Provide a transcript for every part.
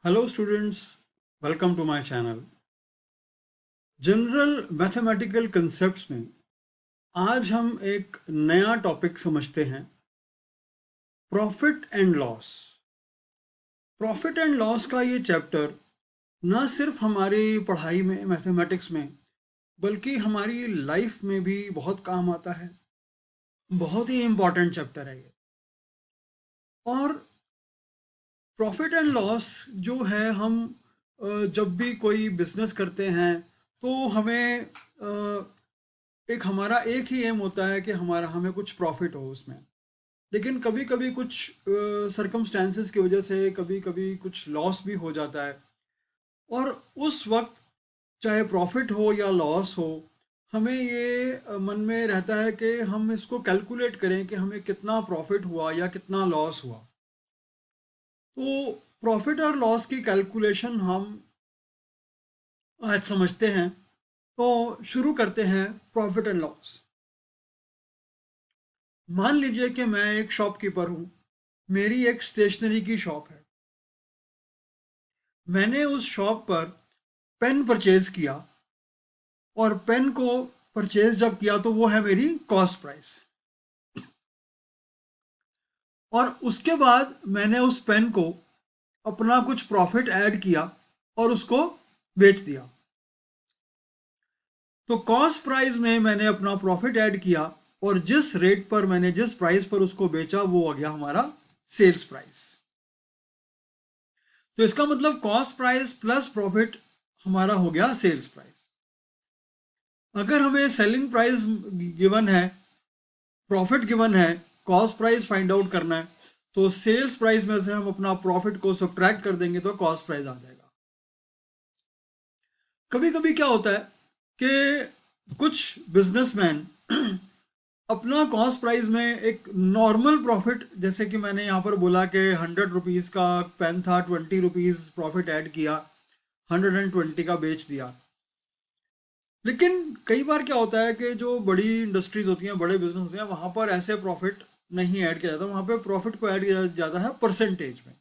Hello students, welcome to my channel. General mathematical concepts में आज हम एक नया टॉपिक समझते हैं, profit and loss. Profit and loss का ये चैप्टर ना सिर्फ हमारी पढ़ाई में मैथमेटिक्स में बल्कि हमारी लाइफ में भी बहुत काम आता है। बहुत ही इम्पॉर्टेंट चैप्टर है ये। और प्रॉफिट एंड लॉस जो है हम जब भी कोई बिजनेस करते हैं तो हमें एक हमारा एक ही एम होता है कि हमें कुछ प्रॉफिट हो उसमें। लेकिन कभी कभी कुछ सरकमस्टेंसेस की वजह से कभी कभी कुछ लॉस भी हो जाता है, और उस वक्त चाहे प्रॉफिट हो या लॉस हो, हमें ये मन में रहता है कि हम इसको कैलकुलेट करें कि हमें कितना प्रॉफिट हुआ या कितना लॉस हुआ। तो प्रॉफिट और लॉस की कैलकुलेशन हम आज समझते हैं। तो शुरू करते हैं प्रॉफिट एंड लॉस। मान लीजिए कि मैं एक शॉपकीपर हूँ, मेरी एक स्टेशनरी की शॉप है। मैंने उस शॉप पर पेन परचेज किया, और पेन को परचेज जब किया तो वो है मेरी कॉस्ट प्राइस। और उसके बाद मैंने उस पेन को अपना कुछ प्रॉफिट ऐड किया और उसको बेच दिया। तो कॉस्ट प्राइस में मैंने अपना प्रॉफिट ऐड किया, और जिस रेट पर मैंने जिस प्राइस पर उसको बेचा वो आ गया हमारा सेल्स प्राइस। तो इसका मतलब कॉस्ट प्राइस प्लस प्रॉफिट हमारा हो गया सेल्स प्राइस। अगर हमें सेलिंग प्राइस गिवन है, प्रॉफिट गिवन है, कॉस्ट प्राइस फाइंड आउट करना है, तो सेल्स प्राइस में से हम अपना प्रॉफिट को सब्ट्रैक्ट कर देंगे तो कॉस्ट प्राइस आ जाएगा। कभी कभी क्या होता है कि कुछ बिजनेसमैन अपना कॉस्ट प्राइस में एक नॉर्मल प्रॉफिट, जैसे कि मैंने यहाँ पर बोला कि 100 रुपीज़ का पेन था, 20 रुपीज़ प्रॉफिट ऐड किया, 120 का बेच दिया। लेकिन कई बार क्या होता है कि जो बड़ी इंडस्ट्रीज होती हैं, बड़े बिजनेस होते हैं, वहाँ पर ऐसे प्रॉफिट नहीं ऐड किया जाता। वहाँ पे प्रॉफिट को ऐड किया जाता है परसेंटेज में।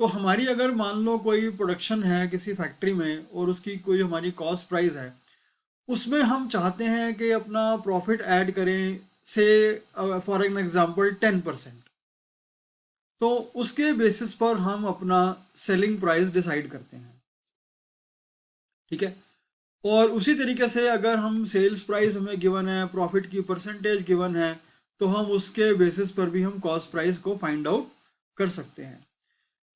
तो हमारी अगर मान लो कोई प्रोडक्शन है किसी फैक्ट्री में और उसकी कोई हमारी कॉस्ट प्राइस है, उसमें हम चाहते हैं कि अपना प्रॉफिट ऐड करें, से फॉर एन एग्जांपल 10%। तो उसके बेसिस पर हम अपना सेलिंग प्राइस डिसाइड करते हैं। ठीक है। और उसी तरीके से अगर हम सेल्स प्राइस हमें गिवन है, प्रॉफिट की परसेंटेज गिवन है, तो हम उसके बेसिस पर भी हम कॉस्ट प्राइस को फाइंड आउट कर सकते हैं।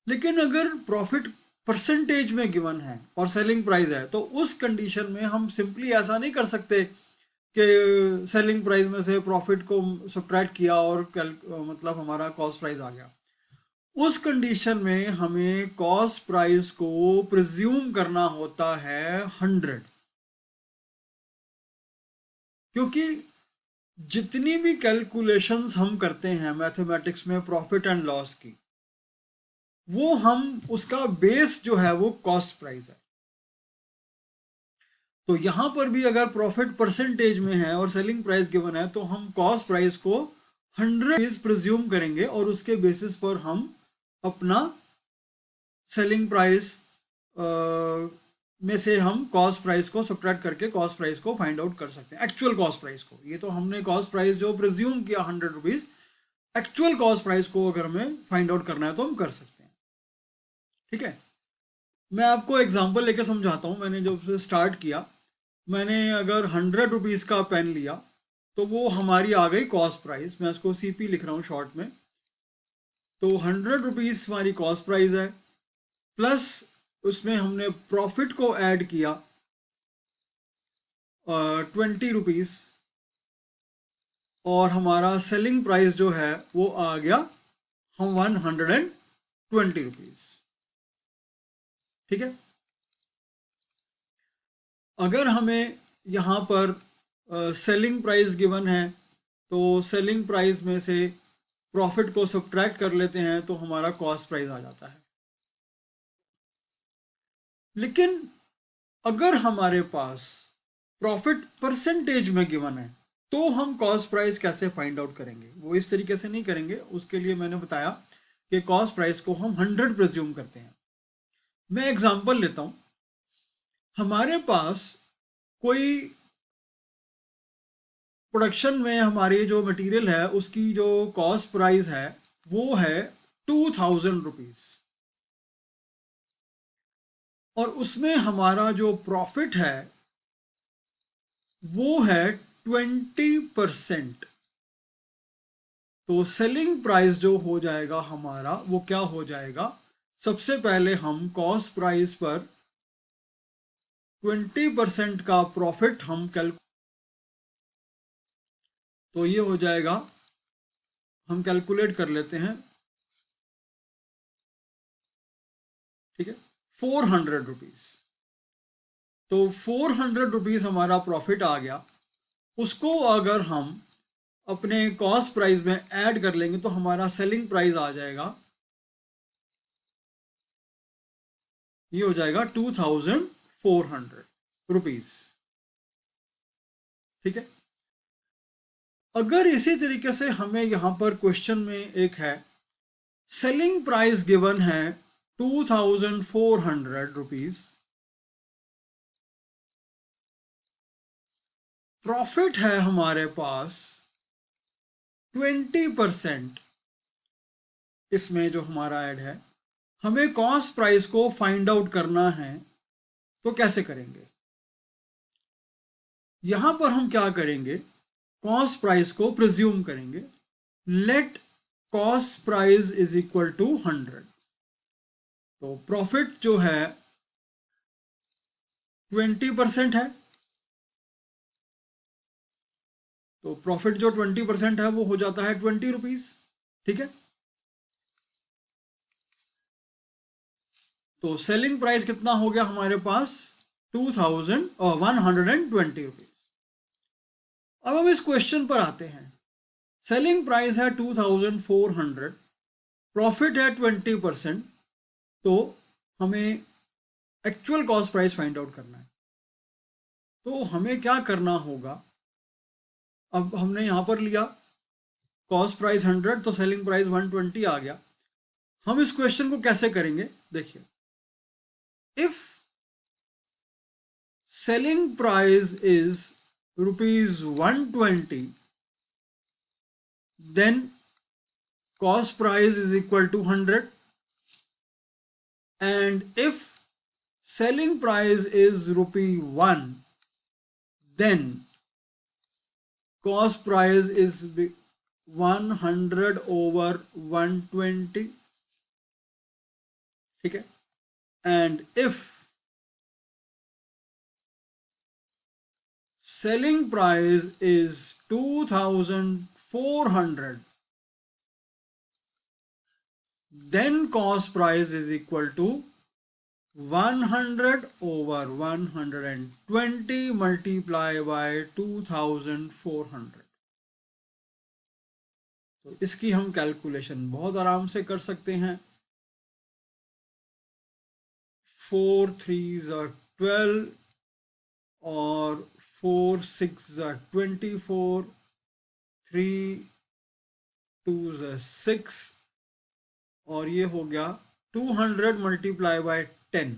लेकिन अगर प्रॉफिट परसेंटेज में गिवन है और सेलिंग प्राइस है, तो उस कंडीशन में हम सिंपली ऐसा नहीं कर सकते कि सेलिंग प्राइस में से प्रॉफिट को सब्ट्रैक्ट किया और मतलब हमारा कॉस्ट प्राइस आ गया। उस कंडीशन में हमें कॉस्ट प्राइस को प्रिज्यूम करना होता है 100, क्योंकि जितनी भी कैलकुलेशंस हम करते हैं मैथमेटिक्स में प्रॉफिट एंड लॉस की, वो हम उसका बेस जो है वो कॉस्ट प्राइस है। तो यहां पर भी अगर प्रॉफिट परसेंटेज में है और सेलिंग प्राइस गिवन है, तो हम कॉस्ट प्राइस को 100 प्रिज्यूम करेंगे और उसके बेसिस पर हम अपना सेलिंग प्राइस में से हम कॉस्ट प्राइस को सब्ट्रैक्ट करके कॉस्ट प्राइस को फाइंड आउट कर सकते हैं, एक्चुअल कॉस्ट प्राइस को। ये तो हमने कॉस्ट प्राइस जो प्रिज्यूम किया 100 रुपीज़, एक्चुअल कॉस्ट प्राइस को अगर हमें फाइंड आउट करना है तो हम कर सकते हैं। ठीक है। मैं आपको एग्जांपल लेके समझाता हूँ। मैंने जब स्टार्ट किया, मैंने अगर 100 रुपीज़ का पेन लिया तो वो हमारी आ गई कॉस्ट प्राइस। मैं इसको CP लिख रहा हूँ शॉर्ट में। तो 100 रुपीज़ हमारी कॉस्ट प्राइस है, प्लस उसमें हमने प्रॉफिट को ऐड किया 20 रुपीज़, और हमारा सेलिंग प्राइस जो है वो आ गया हम 120 रुपीज़। ठीक है। अगर हमें यहाँ पर सेलिंग प्राइस गिवन है, तो सेलिंग प्राइस में से प्रॉफिट को सब्ट्रैक्ट कर लेते हैं तो हमारा कॉस्ट प्राइस आ जाता है। लेकिन अगर हमारे पास प्रॉफिट परसेंटेज में गिवन है, तो हम कॉस्ट प्राइस कैसे फाइंड आउट करेंगे? वो इस तरीके से नहीं करेंगे। उसके लिए मैंने बताया कि कॉस्ट प्राइस को हम 100 प्रिज्यूम करते हैं। मैं एग्जांपल लेता हूँ। हमारे पास कोई प्रोडक्शन में हमारी जो मटेरियल है उसकी जो कॉस्ट प्राइस है वो है 2000 रुपीज, और उसमें हमारा जो प्रॉफिट है वो है 20%। तो सेलिंग प्राइस जो हो जाएगा हमारा वो क्या हो जाएगा, सबसे पहले हम कॉस्ट प्राइस पर 20% का प्रॉफिट हम तो ये हो जाएगा, हम कैलकुलेट कर लेते हैं, ठीक है, 400 रुपीज। तो 400 रुपीज हमारा प्रॉफिट आ गया। उसको अगर हम अपने कॉस्ट प्राइस में ऐड कर लेंगे तो हमारा सेलिंग प्राइस आ जाएगा, ये हो जाएगा 2400 रुपीज, ठीक है। अगर इसी तरीके से हमें यहां पर क्वेश्चन में एक है, सेलिंग प्राइस गिवन है 2400 रुपीज, प्रॉफिट है हमारे पास 20%, इसमें जो हमारा ऐड है, हमें कॉस्ट प्राइस को फाइंड आउट करना है, तो कैसे करेंगे। यहां पर हम क्या करेंगे, कॉस्ट प्राइस को प्रिज्यूम करेंगे, let cost price is equal to 100। तो प्रॉफिट जो है 20% है, तो प्रॉफिट जो 20% है वो हो जाता है 20 रुपीज, ठीक है। तो सेलिंग प्राइस कितना हो गया हमारे पास, 2120 रुपीज। अब हम इस क्वेश्चन पर आते हैं, सेलिंग प्राइस है 2400, प्रॉफिट है 20%, तो हमें actual cost price find out करना है। तो हमें क्या करना होगा, अब हमने यहां पर लिया कॉस्ट प्राइस 100, तो सेलिंग प्राइस 120 आ गया। हम इस क्वेश्चन को कैसे करेंगे, देखिए, if selling price is ₹120, then cost price is equal to 100, and if selling price is ₹1, then cost price is 100 over 120, ठीक है। and if selling price is 2400, then cost price is equal to 100 over 120 multiply by 2400। तो इसकी हम calculation बहुत आराम से कर सकते हैं। 4 3s are 12 और 4 6s are 24, 3 2s are 6, और ये हो गया 200 मल्टीप्लाई बाय 10,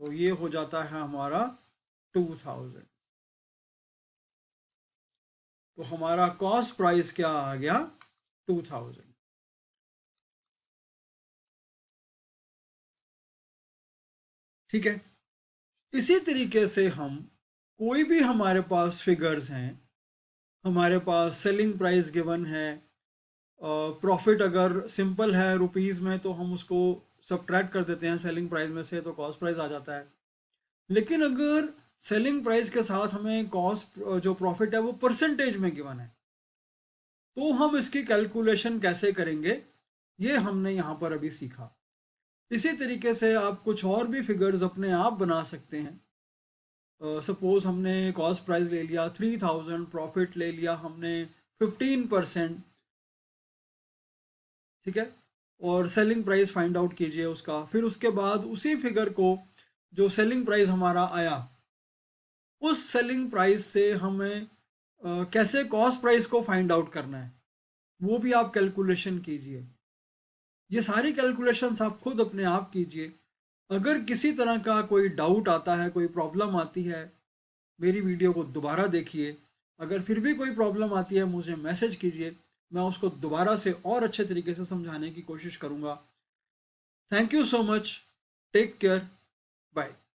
तो ये हो जाता है हमारा 2000। तो हमारा कॉस्ट प्राइस क्या आ गया, 2000। ठीक है। इसी तरीके से हम कोई भी हमारे पास फिगर्स हैं, हमारे पास सेलिंग प्राइस गिवन है, प्रॉफिट अगर सिंपल है रुपीज़ में तो हम उसको सब्ट्रैक्ट कर देते हैं सेलिंग प्राइस में से, तो कॉस्ट प्राइस आ जाता है। लेकिन अगर सेलिंग प्राइस के साथ हमें कॉस्ट जो प्रॉफिट है वो परसेंटेज में गिवन है, तो हम इसकी कैलकुलेशन कैसे करेंगे, ये हमने यहाँ पर अभी सीखा। इसी तरीके से आप कुछ और भी फिगर्स अपने आप बना सकते हैं। सपोज हमने कॉस्ट प्राइस ले लिया 3000, प्रॉफिट ले लिया हमने 15%, ठीक है, और सेलिंग प्राइस फाइंड आउट कीजिए उसका। फिर उसके बाद उसी फिगर को, जो सेलिंग प्राइस हमारा आया, उस सेलिंग प्राइस से हमें कैसे कॉस्ट प्राइस को फाइंड आउट करना है वो भी आप कैलकुलेशन कीजिए। ये सारी कैलकुलेशंस आप खुद अपने आप कीजिए, अगर किसी तरह का कोई डाउट आता है, कोई प्रॉब्लम आती है, मेरी वीडियो को दोबारा देखिए। अगर फिर भी कोई प्रॉब्लम आती है मुझे मैसेज कीजिए, मैं उसको दोबारा से और अच्छे तरीके से समझाने की कोशिश करूँगा। Thank you so much. Take care. Bye.